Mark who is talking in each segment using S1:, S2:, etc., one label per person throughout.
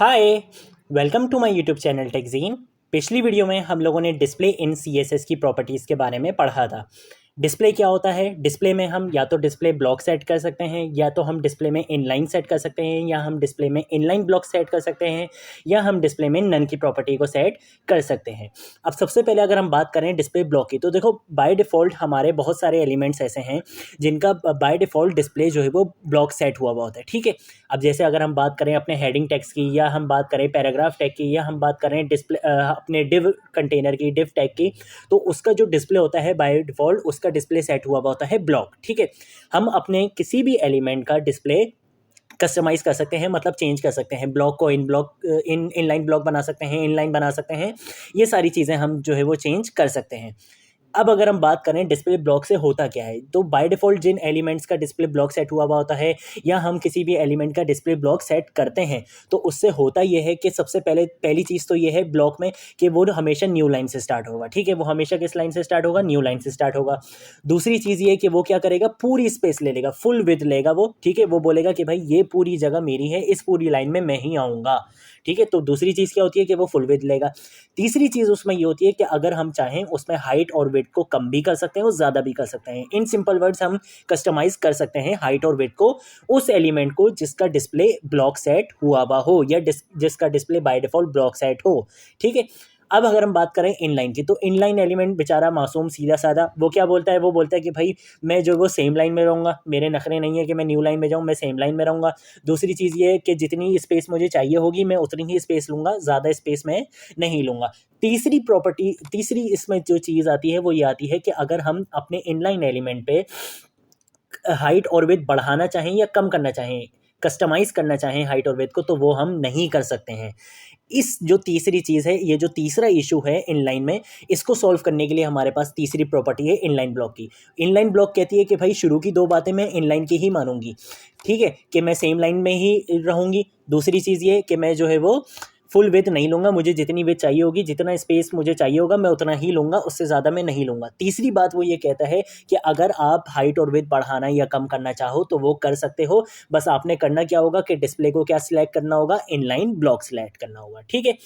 S1: Hi, welcome to my YouTube channel Techgene. पिछली video में हम लोगों ने डिस्प्ले इन सीएसएस की प्रॉपर्टीज़ के बारे में पढ़ा था। डिस्प्ले क्या होता है? डिस्प्ले में हम या तो डिस्प्ले ब्लॉक सेट कर सकते हैं, या तो हम डिस्प्ले में इनलाइन सेट कर सकते हैं, या हम डिस्प्ले में इनलाइन ब्लॉक सेट कर सकते हैं, या हम डिस्प्ले में नन की प्रॉपर्टी को सेट कर सकते हैं। अब सबसे पहले अगर हम बात करें डिस्प्ले ब्लॉक की, तो देखो बाय डिफ़ॉल्ट हमारे बहुत सारे एलिमेंट्स ऐसे हैं जिनका बाय डिफ़ॉल्ट डिस्प्ले जो है वो ब्लॉक सेट हुआ हुआ होता है। ठीक है, अब जैसे अगर हम बात करें अपने हेडिंग टेक्स्ट की, या हम बात करें पैराग्राफ टैग की, या हम बात करें डिस्प्ले अपने डिव कंटेनर की, डिव टैग की, तो उसका जो डिस्प्ले होता है बाय डिफ़ॉल्ट उसका डिस्प्ले सेट हुआ होता है ब्लॉक। ठीक है, हम अपने किसी भी एलिमेंट का डिस्प्ले कस्टमाइज़ कर सकते हैं, मतलब चेंज कर सकते हैं। ब्लॉक को इन ब्लॉक इनलाइन ब्लॉक बना सकते हैं, इनलाइन बना सकते हैं। ये सारी चीज़ें हम जो है वो चेंज कर सकते हैं। अब अगर हम बात करें डिस्प्ले ब्लॉक से होता क्या है, तो बाय डिफ़ॉल्ट जिन एलिमेंट्स का डिस्प्ले ब्लॉक सेट हुआ हुआ होता है, या हम किसी भी एलिमेंट का डिस्प्ले ब्लॉक सेट करते हैं, तो उससे होता ये है कि सबसे पहली चीज़ तो ये है ब्लॉक में कि वो हमेशा न्यू लाइन से स्टार्ट होगा। ठीक है, वो हमेशा किस लाइन से स्टार्ट होगा? न्यू लाइन से स्टार्ट होगा। दूसरी चीज़ ये है कि वो क्या करेगा? पूरी स्पेस ले लेगा, फुल विड्थ लेगा वो। ठीक है, वो बोलेगा कि भाई ये पूरी जगह मेरी है, इस पूरी लाइन में मैं ही आऊँगा। ठीक है, तो दूसरी चीज़ क्या होती है कि वो फुल विड्थ लेगा। तीसरी चीज़ उसमें ये होती है कि अगर हम चाहें उसमें हाइट और विड्थ को कम भी कर सकते हैं और ज़्यादा भी कर सकते हैं। इन सिंपल वर्ड्स हम कस्टमाइज़ कर सकते हैं हाइट और विड्थ को उस एलिमेंट को जिसका डिस्प्ले ब्लॉक सेट हुआ हुआ हो, या जिसका display by default block set हो। ठीक है, अब अगर हम बात करें इनलाइन की, तो इनलाइन एलिमेंट बेचारा मासूम सीधा साधा, वो क्या बोलता है? वो बोलता है कि भाई मैं जो वो सेम लाइन में रहूँगा, मेरे नखरे नहीं है कि मैं न्यू लाइन में जाऊँ, मैं सेम लाइन में रहूँगा। दूसरी चीज़ ये है कि जितनी स्पेस मुझे चाहिए होगी मैं उतनी ही स्पेस लूँगा, ज़्यादा स्पेस मैं नहीं लूँगा। तीसरी इसमें जो चीज़ आती है वो ये आती है कि अगर हम अपने इनलाइन एलिमेंट पे हाइट और विड्थ बढ़ाना चाहें या कम करना चाहें, कस्टमाइज़ करना चाहें हाइट और विड्थ को, तो वो हम नहीं कर सकते हैं। इस जो तीसरी चीज़ है, ये जो तीसरा इशू है इनलाइन में, इसको सॉल्व करने के लिए हमारे पास तीसरी प्रॉपर्टी है इनलाइन ब्लॉक की। इनलाइन ब्लॉक कहती है कि भाई शुरू की दो बातें मैं इनलाइन की ही मानूंगी। ठीक है, कि मैं सेम लाइन में ही रहूँगी। दूसरी चीज़ ये कि मैं जो है वो फुल विड्थ नहीं लूँगा, मुझे जितनी विड्थ चाहिए होगी, जितना स्पेस मुझे चाहिए होगा मैं उतना ही लूँगा, उससे ज़्यादा मैं नहीं लूँगा। तीसरी बात वो ये कहता है कि अगर आप हाइट और विड्थ बढ़ाना या कम करना चाहो तो वो कर सकते हो। बस आपने करना क्या होगा कि डिस्प्ले को क्या सिलेक्ट करना होगा? इनलाइन ब्लॉक सिलेक्ट करना होगा। ठीक है,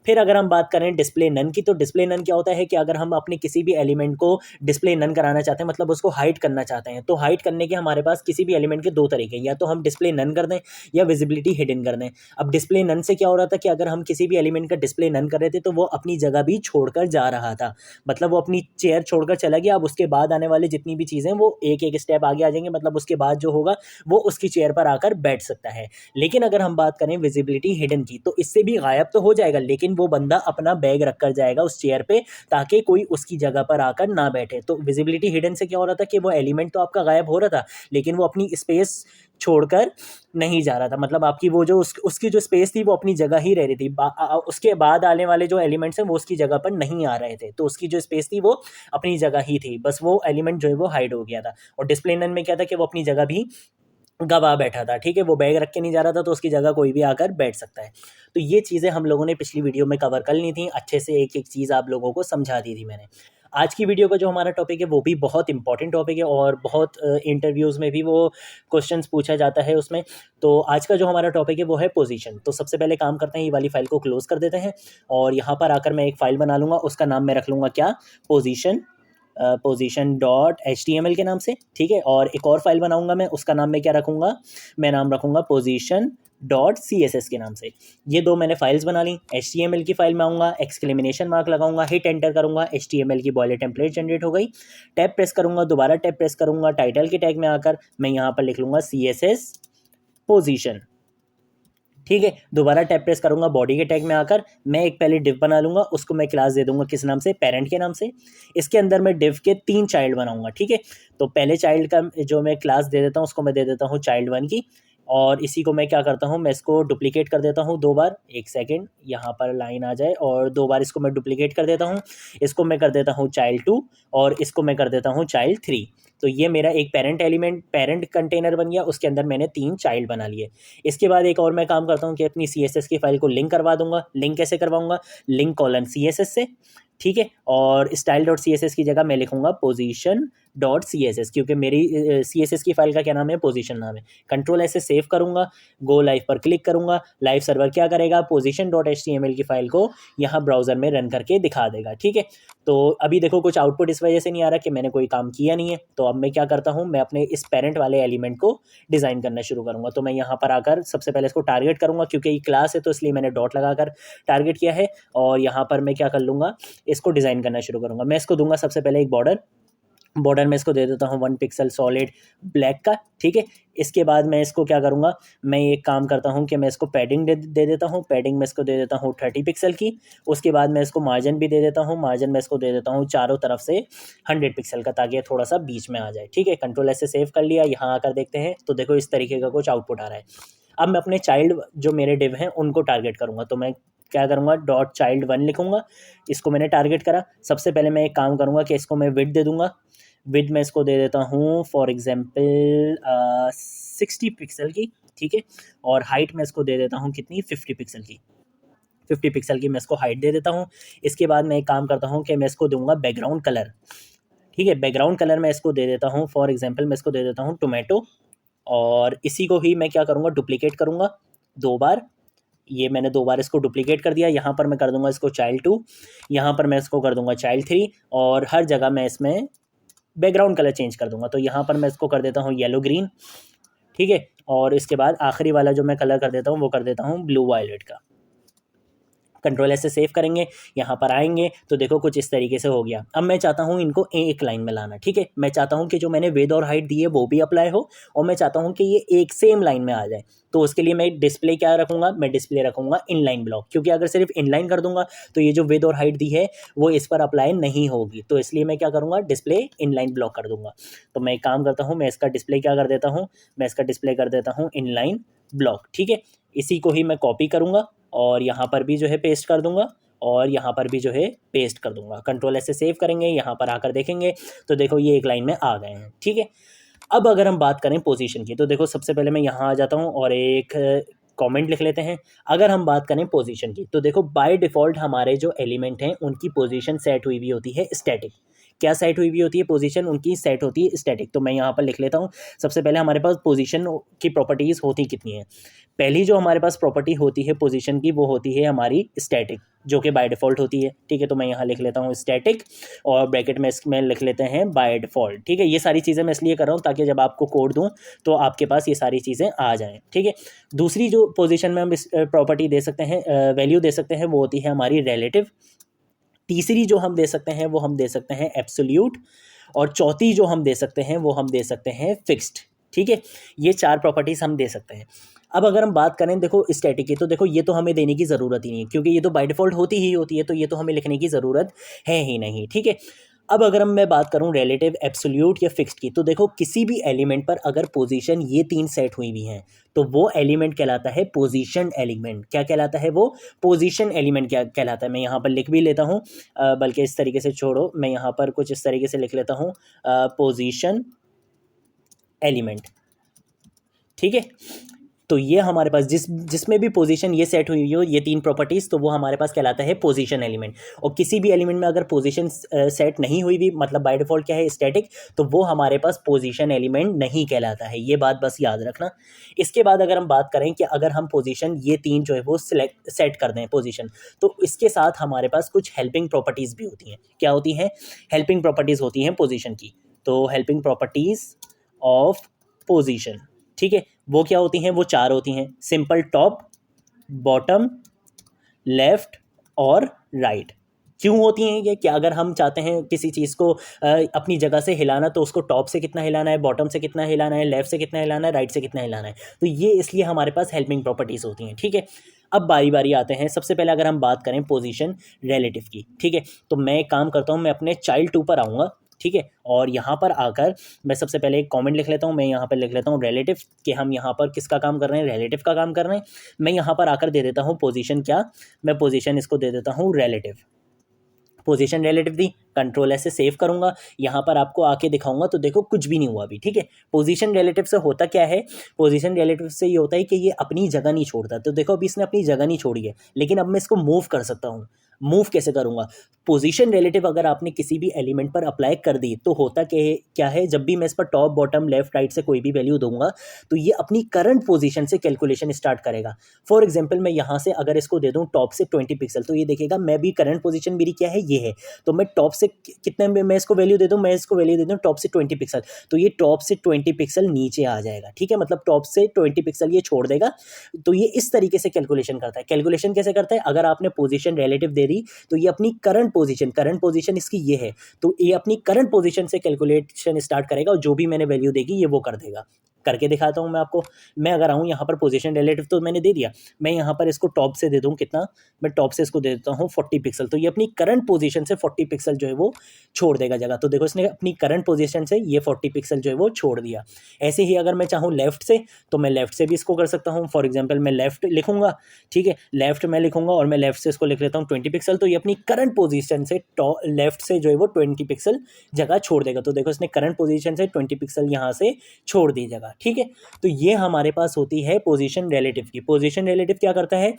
S1: फिर अगर हम बात करें डिस्प्ले नन की, तो डिस्प्ले नन क्या होता है कि अगर हम अपने किसी भी एलिमेंट को डिस्प्ले नन कराना चाहते हैं, मतलब उसको हाइड करना चाहते हैं, तो हाइड करने के हमारे पास किसी भी एलिमेंट के दो तरीके हैं, या तो हम डिस्प्ले नन कर दें या विजिबिलिटी हिडन कर दें। अब डिस्प्ले नन से क्या हो रहा था कि अगर हम किसी भी एलिमेंट का डिस्प्ले नन कर रहे थे तो वो अपनी जगह भी छोड़कर जा रहा था, मतलब वो अपनी चेयर छोड़कर चला गया। अब उसके बाद आने वाली जितनी भी चीज़ें वो एक एक स्टेप आगे आ जाएंगे, मतलब उसके बाद जो होगा वो उसकी चेयर पर आकर बैठ सकता है। लेकिन अगर हम बात करें विजिबिलिटी हिडन की, तो इससे भी गायब तो हो जाएगा, लेकिन वो बंदा अपना बैग रख कर जाएगा उस चेयर पे, ताकि कोई उसकी जगह पर आकर ना बैठे। तो विजिबिलिटी हिडन से क्या हो रहा था कि वो एलिमेंट तो आपका गायब हो रहा था, लेकिन वो अपनी स्पेस छोड़कर नहीं जा रहा था, मतलब आपकी वो जो उसकी जो स्पेस थी वो अपनी जगह ही रह रही थी। उसके बाद आने वाले जो एलिमेंट्स हैं वो उसकी जगह पर नहीं आ रहे थे, तो उसकी जो स्पेस थी वो अपनी जगह ही थी, बस वो एलिमेंट जो है वो हाइड हो गया था। और डिस्प्ले नन में क्या था कि वो अपनी जगह भी गवा बैठा था। ठीक है, वो बैग रख के नहीं जा रहा था, तो उसकी जगह कोई भी आकर बैठ सकता है। तो ये चीज़ें हम लोगों ने पिछली वीडियो में कवर कर ली थी, अच्छे से एक एक चीज़ आप लोगों को समझा दी थी मैंने। आज की वीडियो का जो हमारा टॉपिक है वो भी बहुत इंपॉर्टेंट टॉपिक है, और बहुत इंटरव्यूज़ में भी वो क्वेश्चंस पूछा जाता है उसमें। तो आज का जो हमारा टॉपिक है वो है पोजीशन। तो सबसे पहले काम करते हैं, ये वाली फ़ाइल को क्लोज़ कर देते हैं, और यहाँ पर आकर मैं एक फ़ाइल बना लूँगा, उसका नाम मैं रख लूँगा क्या? पोजीशन। पोजीशन डॉट HTML के नाम से। ठीक है, और एक और फाइल बनाऊंगा मैं, उसका नाम मैं क्या रखूँगा? मैं नाम रखूँगा पोजीशन डॉट CSS के नाम से। ये दो मैंने फाइल्स बना ली। HTML की फाइल में आऊँगा, एक्सक्लेमेशन मार्क लगाऊंगा, हिट एंटर करूँगा, HTML की बॉयलर टेम्पलेट जनरेट हो गई। टैब प्रेस करूँगा, दोबारा टैब प्रेस करूँगा, टाइटल के टैग में आकर मैं यहाँ पर लिख लूँगा CSS पोजीशन। ठीक है, दोबारा टैब प्रेस करूँगा, बॉडी के टैग में आकर मैं एक पहले डिव बना लूँगा, उसको मैं क्लास दे दूँगा किस नाम से? पेरेंट के नाम से। इसके अंदर मैं डिव के 3 चाइल्ड बनाऊँगा। ठीक है, तो पहले चाइल्ड का जो मैं क्लास दे देता हूँ उसको मैं दे देता हूँ child1 की, और इसी को मैं क्या करता हूँ, मैं इसको डुप्लीकेट कर देता हूँ 2 बार। 1 सेकंड, यहाँ पर लाइन आ जाए, और 2 बार इसको मैं डुप्लीकेट कर देता हूँ। इसको मैं कर देता हूँ child2, और इसको मैं कर देता हूँ child3। तो ये मेरा एक पेरेंट कंटेनर बन गया, उसके अंदर मैंने 3 चाइल्ड बना लिए। इसके बाद एक और मैं काम करता हूँ कि अपनी CSS की फाइल को लिंक करवा दूंगा। लिंक कैसे करवाऊंगा? लिंक कॉलन CSS से। ठीक है, और style.css की जगह मैं लिखूंगा पोजीशन .css, क्योंकि मेरी CSS की फाइल का क्या नाम है, पोजीशन नाम है। कंट्रोल ऐसे सेव करूँगा, गो लाइव पर क्लिक करूँगा, लाइव सर्वर क्या करेगा, position.html की फाइल को यहाँ ब्राउज़र में रन करके दिखा देगा, ठीक है। तो अभी देखो कुछ आउटपुट इस वजह से नहीं आ रहा कि मैंने कोई काम किया नहीं है। तो अब मैं क्या करता हूँ, मैं अपने इस पेरेंट वाले एलिमेंट को डिज़ाइन करना शुरू करूँगा। तो मैं यहाँ पर आकर सबसे पहले इसको टारगेट करूँगा, क्योंकि ये क्लास है तो इसलिए मैंने डॉट लगाकर टारगेट किया है। और यहाँ पर मैं क्या कर लूँगा, इसको डिज़ाइन करना शुरू करूँगा। मैं इसको दूंगा सबसे पहले एक बॉर्डर में इसको दे देता हूँ 1 पिक्सल सॉलिड ब्लैक का, ठीक है। इसके बाद मैं इसको क्या करूँगा, मैं एक काम करता हूँ कि मैं इसको पैडिंग दे देता हूँ। पैडिंग में इसको दे देता हूँ 30 पिक्सल की। उसके बाद मैं इसको मार्जिन भी दे देता हूँ। मार्जिन में इसको दे देता हूँ चारों तरफ से 100 पिक्सल का, ताकि थोड़ा सा बीच में आ जाए, ठीक है। कंट्रोल ऐसे सेव कर लिया। यहाँ आकर देखते हैं तो देखो इस तरीके का कुछ आउटपुट आ रहा है। अब मैं अपने चाइल्ड जो मेरे डिव हैं उनको टारगेट करूँगा। तो मैं क्या करूँगा, .child1 लिखूँगा। इसको मैंने टारगेट करा। सबसे पहले मैं एक काम करूँगा कि इसको मैं विड्थ दे दूँगा। विड्थ में इसको दे देता हूँ फॉर एग्जांपल 60 पिक्सल की, ठीक है। और हाइट में इसको दे देता हूँ कितनी, 50 पिक्सल की। 50 पिक्सल की मैं इसको हाइट दे देता हूँ। इसके बाद मैं एक काम करता हूँ कि मैं इसको दूंगा बैकग्राउंड कलर, ठीक है। बैकग्राउंड कलर मैं इसको दे देता हूँ, फॉर एग्जांपल मैं इसको दे देता हूँ टोमेटो। और इसी को ही मैं क्या करूँगा, डुप्लीकेट करूँगा 2 बार। ये मैंने 2 बार इसको डुप्लीकेट कर दिया। यहाँ पर मैं कर दूंगा इसको child2, यहाँ पर मैं इसको कर दूंगा child3, और हर जगह मैं इसमें बैकग्राउंड कलर चेंज कर दूंगा। तो यहाँ पर मैं इसको कर देता हूँ येलो ग्रीन, ठीक है। और इसके बाद आखिरी वाला जो मैं कलर कर देता हूँ वो कर देता हूँ ब्लू वायलेट का। कंट्रोल ऐसे सेव करेंगे, यहाँ पर आएंगे तो देखो कुछ इस तरीके से हो गया। अब मैं चाहता हूँ इनको एक लाइन में लाना, ठीक है। मैं चाहता हूँ कि जो मैंने विड्थ और हाइट दी है वो भी अप्लाई हो, और मैं चाहता हूँ कि ये एक सेम लाइन में आ जाए। तो उसके लिए मैं डिस्प्ले क्या रखूँगा, मैं डिस्प्ले रखूँगा इनलाइन ब्लॉक, क्योंकि अगर सिर्फ इनलाइन कर दूंगा तो ये जो विड्थ और हाइट दी है वो इस पर अप्लाई नहीं होगी। तो इसलिए मैं क्या करूँगा, डिस्प्ले इनलाइन ब्लॉक कर दूंगा। तो मैं एक काम करता हूँ, मैं इसका डिस्प्ले क्या कर देता हूँ, मैं इसका डिस्प्ले कर देता हूँ इनलाइन ब्लॉक, ठीक है। इसी को ही मैं कॉपी करूँगा और यहाँ पर भी जो है पेस्ट कर दूंगा, और यहाँ पर भी जो है पेस्ट कर दूंगा। कंट्रोल ऐसे सेव करेंगे, यहाँ पर आकर देखेंगे तो देखो ये एक लाइन में आ गए हैं, ठीक है। अब अगर हम बात करें पोजीशन की, तो देखो सबसे पहले मैं यहाँ आ जाता हूँ और एक कमेंट लिख लेते हैं। अगर हम बात करें पोजीशन की, तो देखो बाय डिफ़ॉल्ट हमारे जो एलिमेंट हैं उनकी पोजीशन सेट हुई हुई होती है स्टैटिक। क्या सेट हुई हुई होती है, पोजीशन उनकी सेट होती है स्टैटिक। तो मैं यहाँ पर लिख लेता हूँ। सबसे पहले हमारे पास पोजीशन की प्रॉपर्टीज़ होती कितनी है। पहली जो हमारे पास प्रॉपर्टी होती है पोजीशन की, वो होती है हमारी स्टैटिक, जो कि बाय डिफ़ॉल्ट होती है, ठीक है। तो मैं यहाँ लिख लेता हूँ स्टैटिक, और ब्रैकेट में इसमें लिख लेते हैं बाय डिफ़ॉल्ट, ठीक है। ये सारी चीज़ें मैं इसलिए कर रहा हूँ ताकि जब आपको कोड दूँ तो आपके पास ये सारी चीज़ें आ जाएँ, ठीक है। दूसरी जो पोजीशन में हम इस प्रॉपर्टी दे सकते हैं, वैल्यू दे सकते हैं, वो होती है हमारी रिलेटिव। तीसरी जो हम दे सकते हैं वो हम दे सकते हैं एब्सोल्यूट, और चौथी जो हम दे सकते हैं वो हम दे सकते हैं फिक्स्ड, ठीक है। ये 4 प्रॉपर्टीज़ हम दे सकते हैं। अब अगर हम बात करें देखो स्टैटिक की, तो देखो ये तो हमें देने की ज़रूरत ही नहीं है, क्योंकि ये तो बाय डिफ़ॉल्ट होती ही होती है, तो ये तो हमें लिखने की ज़रूरत है ही नहीं, ठीक है। अब अगर मैं बात करूं रिलेटिव, एब्सोल्यूट या फिक्स्ड की, तो देखो किसी भी एलिमेंट पर अगर पोजीशन ये 3 सेट हुई हुई हैं तो वो एलिमेंट कहलाता है पोजीशन एलिमेंट। क्या कहलाता है वो, पोजीशन एलिमेंट क्या कहलाता है। मैं यहाँ पर लिख भी लेता हूँ, बल्कि इस तरीके से छोड़ो, मैं यहाँ पर कुछ इस तरीके से लिख लेता हूँ, पोजीशन एलिमेंट, ठीक है। तो ये हमारे पास जिसमें भी पोजीशन ये सेट हुई हो, ये 3 प्रॉपर्टीज़, तो वो हमारे पास कहलाता है पोजीशन एलिमेंट। और किसी भी एलिमेंट में अगर पोजीशन सेट नहीं हुई भी, मतलब बाय डिफ़ॉल्ट क्या है स्टैटिक, तो वो हमारे पास पोजीशन एलिमेंट नहीं कहलाता है। ये बात बस याद रखना। इसके बाद अगर हम बात करें कि अगर हम पोजीशन ये 3 जो है वो सेट कर दें पोजीशन, तो इसके साथ हमारे पास कुछ हेल्पिंग प्रॉपर्टीज़ भी होती हैं। क्या होती हैं, हेल्पिंग प्रॉपर्टीज़ होती हैं पोजीशन की। तो हेल्पिंग प्रॉपर्टीज़ ऑफ पोजीशन, ठीक है, वो क्या होती हैं, वो 4 होती हैं। सिंपल टॉप, बॉटम, लेफ्ट और राइट। क्यों होती हैं ये, कि अगर हम चाहते हैं किसी चीज़ को अपनी जगह से हिलाना, तो उसको टॉप से कितना हिलाना है, बॉटम से कितना हिलाना है, लेफ्ट से कितना हिलाना है, राइट से कितना हिलाना है। तो ये इसलिए हमारे पास हेल्पिंग प्रॉपर्टीज़ होती हैं, ठीक है। अब बारी बारी आते हैं। सबसे पहले अगर हम बात करें पोजीशन रिलेटिव की, ठीक है, तो मैं एक काम करता हूँ, मैं अपने child2 पर आऊँगा, ठीक है। और यहाँ पर आकर मैं सबसे पहले एक कमेंट लिख लेता हूँ। मैं यहाँ पर लिख लेता हूँ रिलेटिव, कि हम यहाँ पर किसका काम कर रहे हैं, रिलेटिव का काम कर रहे हैं। मैं यहाँ पर आकर दे देता हूँ पोजीशन, क्या, मैं पोजीशन इसको दे देता हूँ रिलेटिव। पोजीशन रिलेटिव दी, कंट्रोल ऐसे सेव करूँगा, यहाँ पर आपको आके दिखाऊंगा तो देखो कुछ भी नहीं हुआ अभी, ठीक है। पोजीशन रिलेटिव से होता क्या है, पोजीशन रिलेटिव से ये होता है कि ये अपनी जगह नहीं छोड़ता। तो देखो अभी इसने अपनी जगह नहीं छोड़ी है, लेकिन अब मैं इसको मूव कर सकता हूँ। मूव कैसे करूँगा? पोजीशन रिलेटिव अगर आपने किसी भी एलिमेंट पर अप्लाई कर दी तो होता क्या है, जब भी मैं इस पर टॉप बॉटम लेफ्ट राइट से कोई भी वैल्यू दूंगा तो ये अपनी करंट पोजीशन से कैलकुलेशन स्टार्ट करेगा। फॉर एग्जांपल मैं यहाँ से अगर इसको दे दूँ टॉप से 20 पिक्सल, तो ये देखेगा मैं भी करंट पोजीशन मेरी क्या है, ये है। तो मैं टॉप से कितने में मैं इसको वैल्यू दे दूँ, मैं इसको वैल्यू दे दूँ टॉप से 20 पिक्सल, तो ये टॉप से 20 पिक्सल नीचे आ जाएगा। ठीक है, मतलब टॉप से 20 पिक्सल ये छोड़ देगा। तो ये इस तरीके से कैलकुलेशन करता है। कैलकुलेशन कैसे करता है? अगर आपने पोजीशन रिलेटिव दे दी तो ये अपनी करंट पोजीशन इसकी ये है, तो ये अपनी करंट पोजीशन से कैलकुलेशन स्टार्ट करेगा और जो भी मैंने वैल्यू देगी ये वो कर देगा। करके दिखाता हूँ मैं आपको। मैं अगर आऊँ यहाँ पर पोजीशन रिलेटिव तो मैंने दे दिया, मैं यहाँ पर इसको टॉप से दे दूँ कितना, मैं टॉप से इसको दे देता हूँ 40 पिक्सल, तो ये अपनी करंट पोजीशन से 40 पिक्सल जो है वो छोड़ देगा जगह। तो देखो इसने अपनी करंट पोजीशन से ये 40 पिक्सल जो है वो छोड़ दिया। ऐसे ही अगर मैं चाहूँ लेफ्ट से, तो मैं लेफ्ट से भी इसको कर सकता हूँ। फॉर एग्जाम्पल मैं लेफ्ट लिखूंगा, ठीक है, लेफ्ट मैं लिखूंगा और मैं लेफ्ट से इसको लिख लेता हूँ 20 पिक्सल, तो ये अपनी करंट पोजीशन से लेफ्ट से जो है वो 20 पिक्सल जगह छोड़ देगा। तो देखो इसने करंट पोजीशन से 20 पिक्सल यहाँ से छोड़ दी जगह। ठीक है, तो ये हमारे पास होती है पोजीशन रिलेटिव की। पोजीशन रिलेटिव क्या करता है,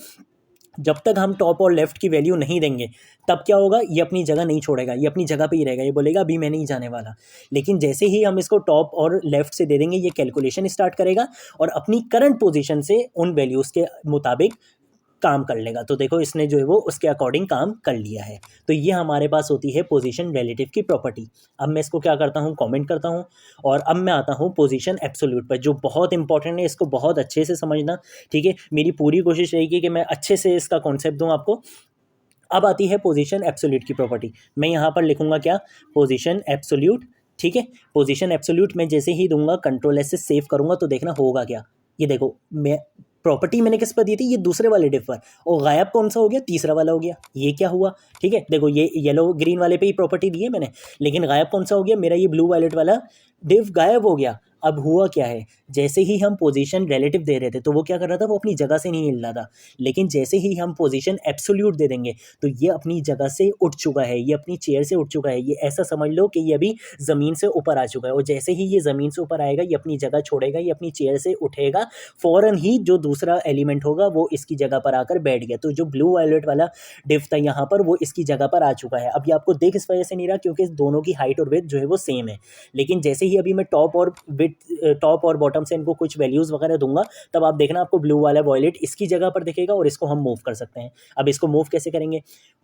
S1: जब तक हम टॉप और लेफ्ट की वैल्यू नहीं देंगे तब क्या होगा, ये अपनी जगह नहीं छोड़ेगा, ये अपनी जगह पे ही रहेगा, ये बोलेगा अभी मैं नहीं जाने वाला। लेकिन जैसे ही हम इसको टॉप और लेफ्ट से दे देंगे ये कैलकुलेशन स्टार्ट करेगा और अपनी करंट पोजीशन से उन वैल्यूज़ के मुताबिक काम कर लेगा। तो देखो इसने जो है वो उसके अकॉर्डिंग काम कर लिया है। तो ये हमारे पास होती है पोजीशन रिलेटिव की प्रॉपर्टी। अब मैं इसको क्या करता हूँ, कमेंट करता हूँ और अब मैं आता हूँ पोजीशन एब्सोल्यूट पर, जो बहुत इंपॉर्टेंट है, इसको बहुत अच्छे से समझना। ठीक है, मेरी पूरी कोशिश रहेगी कि मैं अच्छे से इसका कॉन्सेप्ट दूँ आपको। अब आती है पोजीशन एब्सोल्यूट की प्रॉपर्टी। मैं यहाँ पर लिखूंगा क्या, पोजीशन एब्सोल्यूट। ठीक है, पोजीशन एब्सोल्यूट मैं जैसे ही दूंगा कंट्रोल एस से सेव करूंगा तो देखना होगा क्या, ये देखो मैं प्रॉपर्टी मैंने किस पर दी थी, ये दूसरे वाले डिफ पर, और गायब कौन सा हो गया, तीसरा वाला हो गया। ये क्या हुआ, ठीक है, देखो ये येलो ग्रीन वाले पे ही प्रॉपर्टी दी है मैंने, लेकिन गायब कौन सा हो गया, मेरा ये ब्लू वायलेट वाला डिफ गायब हो गया। अब हुआ क्या है, जैसे ही हम पोजीशन रिलेटिव दे रहे थे तो वो क्या कर रहा था, वो अपनी जगह से नहीं हिल रहा था। लेकिन जैसे ही हम पोजीशन एब्सोल्यूट दे देंगे तो ये अपनी जगह से उठ चुका है, ये अपनी चेयर से उठ चुका है। ये ऐसा समझ लो कि ये अभी ज़मीन से ऊपर आ चुका है, और जैसे ही ये ज़मीन से ऊपर आएगा ये अपनी जगह छोड़ेगा, ये अपनी चेयर से उठेगा, फ़ौरन ही जो दूसरा एलिमेंट होगा वो इसकी जगह पर आकर बैठ गया। तो जो ब्लू वायलेट वाला डिफ था यहाँ पर वो इसकी जगह पर आ चुका है। अब ये आपको देख इस वजह से नहीं रहा क्योंकि दोनों की हाइट और विड्थ जो है वो सेम है। लेकिन जैसे ही अभी मैं टॉप और बॉटम से इनको कुछ वैल्यूज़ वगैरह दूंगा तब आप देखना आपको ब्लू वाला वॉयलेट इसकी जगह पर दिखेगा और इसको हम मूव कर सकते हैं। अब इसको मूव कैसे करेंगे,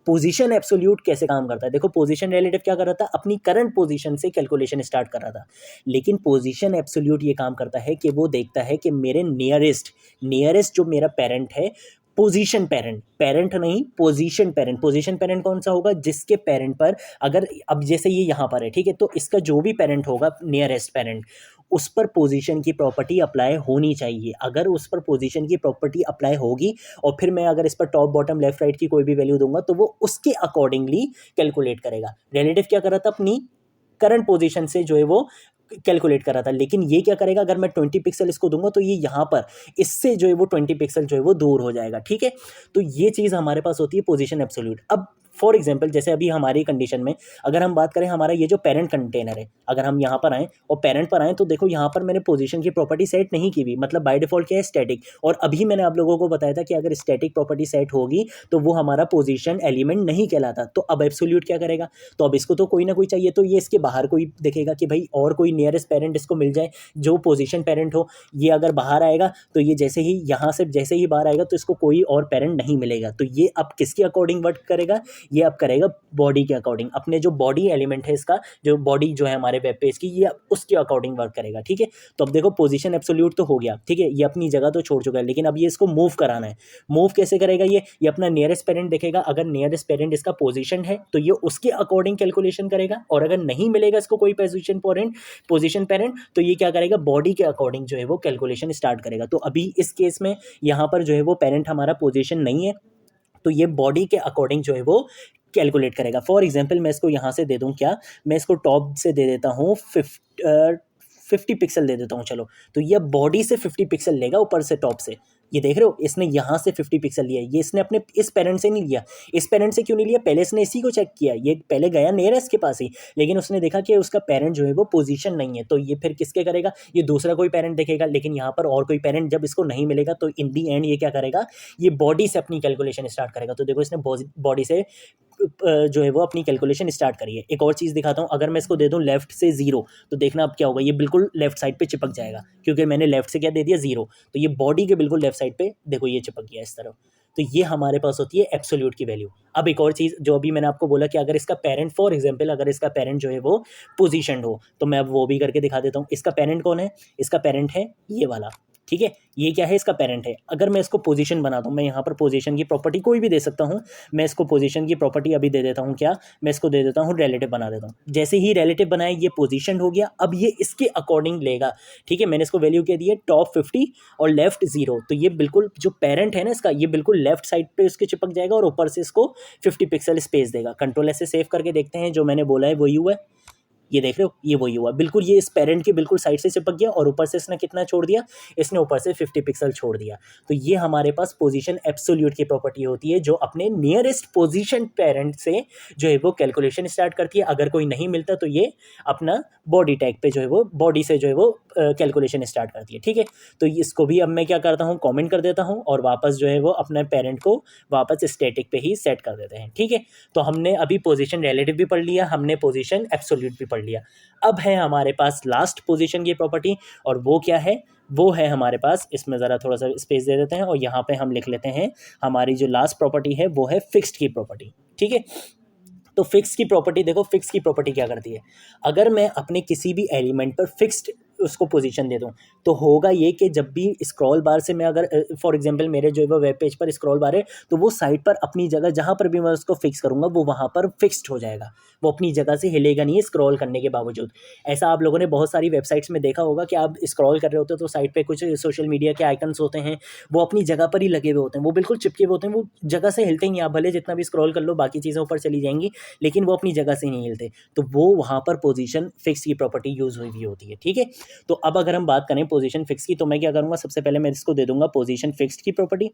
S1: पोजीशन एब्सोल्यूट कैसे काम करता है, देखो पोजीशन रिलेटिव क्या कर रहा था, अपनी करंट पोजीशन से कैलकुलेशन स्टार्ट कर रहा था। लेकिन पोजीशन एब्सोल्यूट ये काम करता है कि वो देखता है कि मेरे नियरेस्ट जो मेरा पेरेंट है, पोजीशन पेरेंट नहीं, पोजीशन पेरेंट कौन सा होगा, जिसके पेरेंट पर अगर अब जैसे ये यहाँ पर है, ठीक है, तो इसका जो भी पेरेंट होगा नियरेस्ट पेरेंट, उस पर पोजीशन की प्रॉपर्टी अप्लाई होनी चाहिए। अगर उस पर पोजीशन की प्रॉपर्टी अप्लाई होगी और फिर मैं अगर इस पर टॉप बॉटम लेफ्ट राइट की कोई भी वैल्यू दूंगा तो वो उसके अकॉर्डिंगली कैलकुलेट करेगा। रिलेटिव क्या कर रहा था, अपनी करंट पोजीशन से जो है वो कैलकुलेट कर रहा था। लेकिन ये क्या करेगा, अगर मैं 20 पिक्सल इसको दूंगा तो ये यहाँ पर इससे जो है वो 20 पिक्सल जो है वो दूर हो जाएगा। ठीक है, तो ये चीज़ हमारे पास होती है पोजीशन एब्सोल्यूट। अब फॉर एग्जाम्पल जैसे अभी हमारी कंडीशन में अगर हम बात करें, हमारा ये जो पेरेंट कंटेनर है, अगर हम यहाँ पर आएँ और पेरेंट पर आएँ तो देखो यहाँ पर मैंने पोजीशन की प्रॉपर्टी सेट नहीं की हुई, मतलब बाय डिफॉल्ट क्या है, स्टैटिक। और अभी मैंने आप लोगों को बताया था कि अगर स्टैटिक प्रॉपर्टी सेट होगी तो वो हमारा पोजीशन एलिमेंट नहीं कहलाता। तो अब एब्सोल्यूट क्या करेगा, तो अब इसको तो कोई ना कोई चाहिए, तो ये इसके बाहर कोई देखेगा कि भाई और कोई नियरेस्ट पेरेंट इसको मिल जाए जो पोजीशन पेरेंट हो। ये अगर बाहर आएगा तो ये जैसे ही यहाँ से जैसे ही बाहर आएगा तो इसको कोई और पेरेंट नहीं मिलेगा। तो ये अब किसके अकॉर्डिंग वर्क करेगा, ये अब करेगा बॉडी के अकॉर्डिंग, अपने जो बॉडी एलिमेंट है इसका, जो बॉडी जो है हमारे वेब पेज की, ये उसके अकॉर्डिंग वर्क करेगा। ठीक है, तो अब देखो पोजीशन एब्सोल्यूट तो हो गया, ठीक है, ये अपनी जगह तो छोड़ चुका है, लेकिन अब ये इसको मूव कराना है। मूव कैसे करेगा, ये अपना नियरेस्ट पेरेंट देखेगा, अगर नियरेस्ट पेरेंट इसका पोजीशन है तो ये उसके अकॉर्डिंग कैलकुलेशन करेगा, और अगर नहीं मिलेगा इसको कोई पोजीशन पेरेंट तो ये क्या करेगा, बॉडी के अकॉर्डिंग जो है वो कैलकुलेशन स्टार्ट करेगा। तो अभी इस केस में यहाँ पर जो है वो पेरेंट हमारा पोजीशन नहीं है, तो ये बॉडी के अकॉर्डिंग जो है वो कैलकुलेट करेगा। फॉर एग्जांपल मैं इसको यहाँ से दे दूँ क्या, मैं इसको टॉप से दे देता हूँ 50 पिक्सल दे देता हूँ, चलो, तो ये बॉडी से 50 पिक्सल लेगा ऊपर से टॉप से, ये देख रहे हो, इसने यहाँ से 50 पिक्सल लिया है, ये इसने अपने इस पेरेंट से नहीं लिया। इस पेरेंट से क्यों नहीं लिया, पहले इसने इसी को चेक किया, ये पहले गया नियरेस्ट के पास ही, लेकिन उसने देखा कि उसका पेरेंट जो है वो पोजीशन नहीं है, तो ये फिर किसके करेगा, ये दूसरा कोई पेरेंट देखेगा। लेकिन यहाँ पर और कोई पेरेंट जब इसको नहीं मिलेगा तो इन दी एंड ये क्या करेगा, ये बॉडी से अपनी कैलकुलेशन स्टार्ट करेगा। तो देखो इसने बॉडी से जो है वो अपनी कैलकुलेशन स्टार्ट करी है। एक और चीज़ दिखाता हूँ, अगर मैं इसको दे दूँ लेफ्ट से 0, तो देखना अब क्या होगा, ये बिल्कुल लेफ्ट साइड पे चिपक जाएगा, क्योंकि मैंने लेफ्ट से क्या दे दिया 0, तो ये बॉडी के बिल्कुल लेफ्ट साइड पे देखो ये चिपक गया इस तरफ। तो ये हमारे पास होती है एब्सोल्यूट की वैल्यू। अब एक और चीज़ जो अभी मैंने आपको बोला कि अगर इसका पेरेंट, फॉर एग्जांपल अगर इसका पेरेंट जो है वो पोजीशनड हो, तो मैं अब वो भी करके दिखा देता हूँ। इसका पेरेंट कौन है, इसका पेरेंट है ये वाला, ठीक है, ये क्या है, इसका पेरेंट है। अगर मैं इसको पोजीशन बना दूँ, मैं यहाँ पर पोजीशन की प्रॉपर्टी कोई भी दे सकता हूँ। मैं इसको पोजीशन की प्रॉपर्टी अभी दे देता हूँ, क्या, मैं इसको दे देता हूँ रिलेटिव बना देता हूँ। जैसे ही रिलेटिव बनाए ये पोजीशन हो गया, अब ये इसके अकॉर्डिंग लेगा, ठीक है। मैंने इसको वैल्यू क्या दी है, टॉप 50 और लेफ्ट 0, तो ये बिल्कुल जो पेरेंट है ना इसका, ये बिल्कुल लेफ्ट साइड पे उसके चिपक जाएगा और ऊपर से इसको 50 पिक्सल स्पेस देगा। कंट्रोल ऐसे सेव करके देखते हैं, जो मैंने बोला है वही हुआ है, ये देख रहे हो, ये वही हुआ बिल्कुल, ये इस पेरेंट के बिल्कुल साइड से चिपक गया और ऊपर से इसने कितना छोड़ दिया, इसने ऊपर से 50 पिक्सल छोड़ दिया। तो ये हमारे पास पोजीशन एब्सोल्यूट की प्रॉपर्टी होती है, जो अपने नियरेस्ट पोजीशन पेरेंट से जो है वो कैलकुलेशन स्टार्ट करती है। अगर कोई नहीं मिलता तो ये अपना बॉडी टैग पे जो है वो बॉडी से जो है वो कैलकुलेशन स्टार्ट करती है, ठीक है। तो इसको भी अब मैं क्या करता हूँ, कॉमेंट कर देता हूँ और वापस जो है वो अपने पेरेंट को वापस स्टैटिक पे ही सेट कर देते हैं, ठीक है। तो हमने अभी पोजीशन रिलेटिव भी पढ़ लिया, हमने पोजीशन एब्सोल्यूट भी पढ़ लिया। अब है हमारे पास लास्ट पोजीशन की प्रॉपर्टी, और वो क्या है, वो है हमारे पास, इसमें ज़रा थोड़ा सा स्पेस दे देते हैं और यहाँ पे हम लिख लेते हैं हमारी जो लास्ट प्रॉपर्टी है वो है फिक्स्ड की प्रॉपर्टी, ठीक है। तो फिक्स की प्रॉपर्टी देखो, फिक्स की प्रॉपर्टी क्या करती है, अगर मैं अपने किसी भी एलिमेंट पर फिक्स्ड उसको पोजीशन दे दूं, तो होगा ये कि जब भी स्क्रॉल बार से मैं अगर फॉर एग्जांपल मेरे जो है वो वेब पेज पर स्क्रॉल बार है, तो वो साइड पर अपनी जगह जहाँ पर भी मैं उसको फिक्स करूँगा वो वहाँ पर फिक्स्ड हो जाएगा, वो अपनी जगह से हिलेगा नहीं स्क्रॉल करने के बावजूद। ऐसा आप लोगों ने बहुत सारी वेबसाइट्स में देखा होगा कि आप स्क्रॉल कर रहे होते हो तो साइड पे कुछ सोशल मीडिया के आइकन्स होते हैं, वो अपनी जगह पर ही लगे हुए होते हैं, वो बिल्कुल चिपके हुए होते हैं, वो जगह से हिलते ही नहीं। आप भले जितना भी स्क्रॉल कर लो बाकी चीज़ें ऊपर चली जाएंगी, लेकिन वो अपनी जगह से नहीं हिलते, तो वो वहाँ पर पोजीशन फिक्स की प्रॉपर्टी यूज़ हुई होती है, ठीक है। तो अब अगर हम बात करें पोजीशन फिक्स की, तो मैं क्या करूँगा, सबसे पहले मैं इसको दे दूंगा पोजीशन फिक्स्ड की प्रॉपर्टी।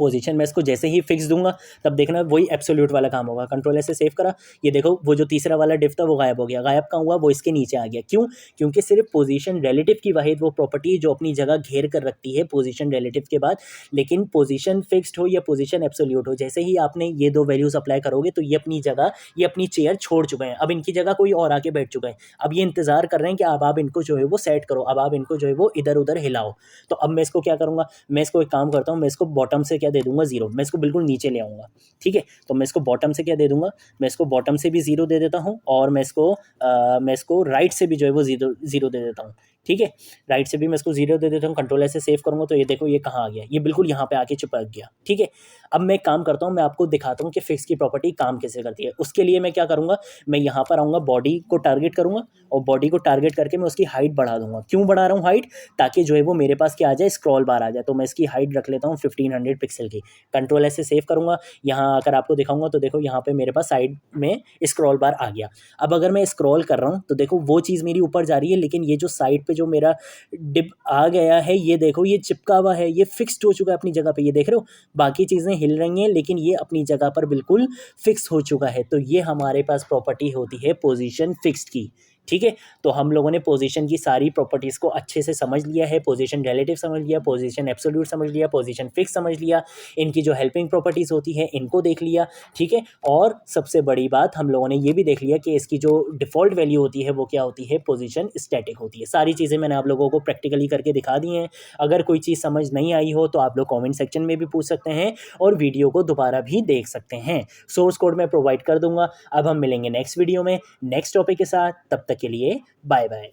S1: पोजीशन में इसको जैसे ही फिक्स दूंगा, तब देखना वही एब्सोल्यूट वाला काम होगा। कंट्रोल ऐसे सेव करा, ये देखो वो जो तीसरा वाला डिफ था वो गायब हो गया। गायब कहाँ हुआ, वो इसके नीचे आ गया। क्यों, क्योंकि सिर्फ पोजीशन रिलेटिव की वाहिद वो प्रॉपर्टी जो अपनी जगह घेर कर रखती है पोजीशन रिलेटिव के बाद, लेकिन पोजीशन फिक्स्ड हो या पोजीशन एब्सोल्यूट हो, जैसे ही आपने ये दो वैल्यूज अप्लाई करोगे तो ये अपनी जगह, ये अपनी चेयर छोड़ चुके हैं, अब इनकी जगह कोई और आके बैठ चुका है। अब ये इंतजार कर रहे हैं कि अब आप इनको जो है वो सेट करो, अब आप इनको जो है वो इधर उधर हिलाओ। तो अब मैं इसको क्या करूँगा, मैं इसको एक काम करता हूँ, मैं इसको बॉटम से क्या दे दूंगा, 0, मैं इसको बिल्कुल नीचे ले आऊँगा, ठीक है। तो मैं इसको बॉटम से क्या दे दूंगा, मैं इसको बॉटम से भी 0 दे देता हूँ और मैं इसको राइट से भी जो है वो 0 दे देता हूँ, ठीक है। राइट से भी मैं इसको 0 दे देता हूँ। कंट्रोल ऐसे सेव करूँगा तो ये देखो ये कहाँ आ गया, ये बिल्कुल यहाँ पे आके चिपक गया, ठीक है। अब मैं काम करता हूँ, मैं आपको दिखाता हूँ कि फिक्स की प्रॉपर्टी काम कैसे करती है। उसके लिए मैं क्या करूँगा, मैं यहाँ पर आऊँगा, बॉडी को टारगेट करूँगा और बॉडी को टारगेट करके मैं उसकी हाइट बढ़ा दूंगा। क्यों बढ़ा रहा हूँ हाइट, ताकि जो है वो मेरे पास क्या आ जाए, स्क्रॉल बार आ जाए। तो मैं इसकी हाइट रख लेता हूँ 1500 पिक्सल की। कंट्रोल ऐसे सेव करूँगा, यहाँ आकर आपको दिखाऊंगा तो देखो यहाँ पे मेरे पास साइड में स्क्रॉल बार आ गया। अब अगर मैं स्क्रॉल कर रहा हूँ तो देखो वो चीज़ मेरी ऊपर जा रही है, लेकिन ये जो साइड पे जो मेरा डिप आ गया है, ये देखो ये चिपका हुआ है, ये फिक्स्ड हो चुका है अपनी जगह पे। ये देख रहे हो, बाकी चीज़ें हिल रही हैं लेकिन ये अपनी जगह पर बिल्कुल फिक्स हो चुका है। तो ये हमारे पास प्रॉपर्टी होती है पोजीशन फिक्स्ड की, ठीक है। तो हम लोगों ने पोजीशन की सारी प्रॉपर्टीज़ को अच्छे से समझ लिया है। पोजीशन रिलेटिव समझ लिया, पोजीशन एब्सोल्यूट समझ लिया, पोजीशन फिक्स समझ लिया, इनकी जो हेल्पिंग प्रॉपर्टीज़ होती है इनको देख लिया, ठीक है। और सबसे बड़ी बात हम लोगों ने ये भी देख लिया कि इसकी जो डिफ़ॉल्ट वैल्यू होती है वो क्या होती है, पोजीशन स्टैटिक होती है। सारी चीज़ें मैंने आप लोगों को प्रैक्टिकली करके दिखा दी हैं। अगर कोई चीज़ समझ नहीं आई हो तो आप लोग कॉमेंट सेक्शन में भी पूछ सकते हैं और वीडियो को दोबारा भी देख सकते हैं। सोर्स कोड मैं प्रोवाइड कर दूंगा। अब हम मिलेंगे नेक्स्ट वीडियो में नेक्स्ट टॉपिक के साथ, तब तक के लिए बाय बाय।